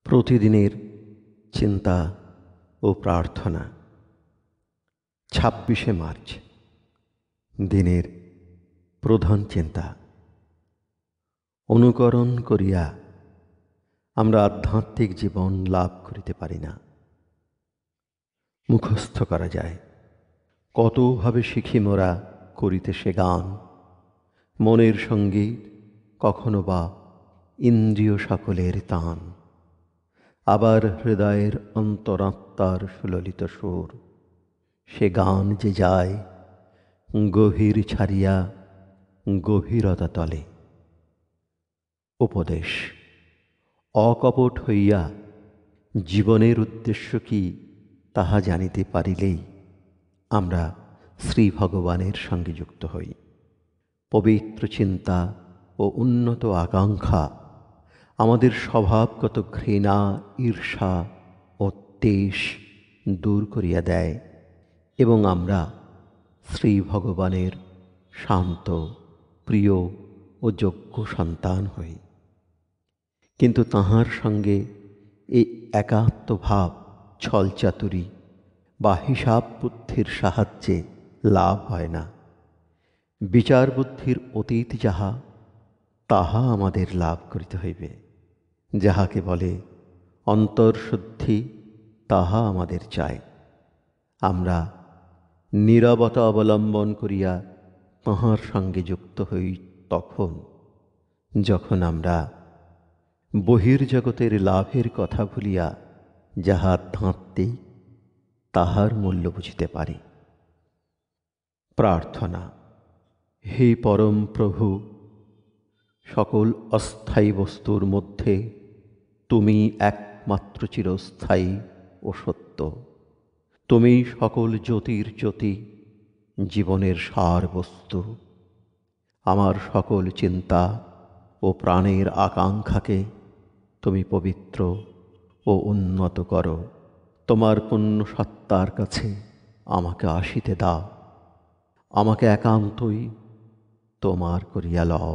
প্রতিদিনের চিন্তা ও প্রার্থনা। ২৬শে মার্চ দিনের প্রধান চিন্তা। অনুকরণ করিয়া আমরা আধ্যাত্মিক জীবন লাভ করিতে পারি না। মুখস্থ করা যায়, কতভাবে শিখি মোরা করিতে সে গান। মনের সঙ্গীত কখনো বা ইন্দ্রিয় সকলের তান। আবার হৃদয়ের অন্তরাত্মার সুললিত সুর, সে গান যে যায় গভীর ছাড়িয়া গভীরতা তলে। উপদেশ: অকপট হইয়া জীবনের উদ্দেশ্য কি তাহা জানিতে পারিলেই আমরা শ্রী ভগবানের সঙ্গে যুক্ত হই। পবিত্র চিন্তা ও উন্নত আকাঙ্ক্ষা আমাদের স্বভাবগত ঘৃণা, ঈর্ষা ও তেষ দূর করিয়া দেয় এবং আমরা শ্রী ভগবানের শান্ত, প্রিয় ও যোগ্য সন্তান হই। কিন্তু তাঁহার সঙ্গে এই একাত্মভাব ছলচাতুরী বা হিসাব বুদ্ধির সাহায্যে লাভ হয় না। বিচার বুদ্ধির অতীত যাহা, তাহা আমাদের লাভ করিতে হইবে। যাহাকে বলে অন্তর্শুদ্ধি, তাহা আমাদের চাই। আমরা নীরবতা অবলম্বন করিয়া তাঁহার সঙ্গে যুক্ত হই তখন, যখন আমরা বহির্জগতের লাভের কথা ভুলিয়া যাহা আধ্যাত্মিক, তাহার মূল্য বুঝিতে পারি। প্রার্থনা: হে পরম প্রভু, সকল অস্থায়ী বস্তুর মধ্যে তুমি একমাত্র চিরস্থায়ী ও সত্য। তুমি সকল জ্যোতির জ্যোতি, জীবনের সার বস্তু। আমার সকল চিন্তা ও প্রাণের আকাঙ্ক্ষাকে তুমি পবিত্র ও উন্নত করো। তোমার পুণ্য সত্তার কাছে আমাকে আসিতে দাও। আমাকে একান্তই তোমার করিয়া লও।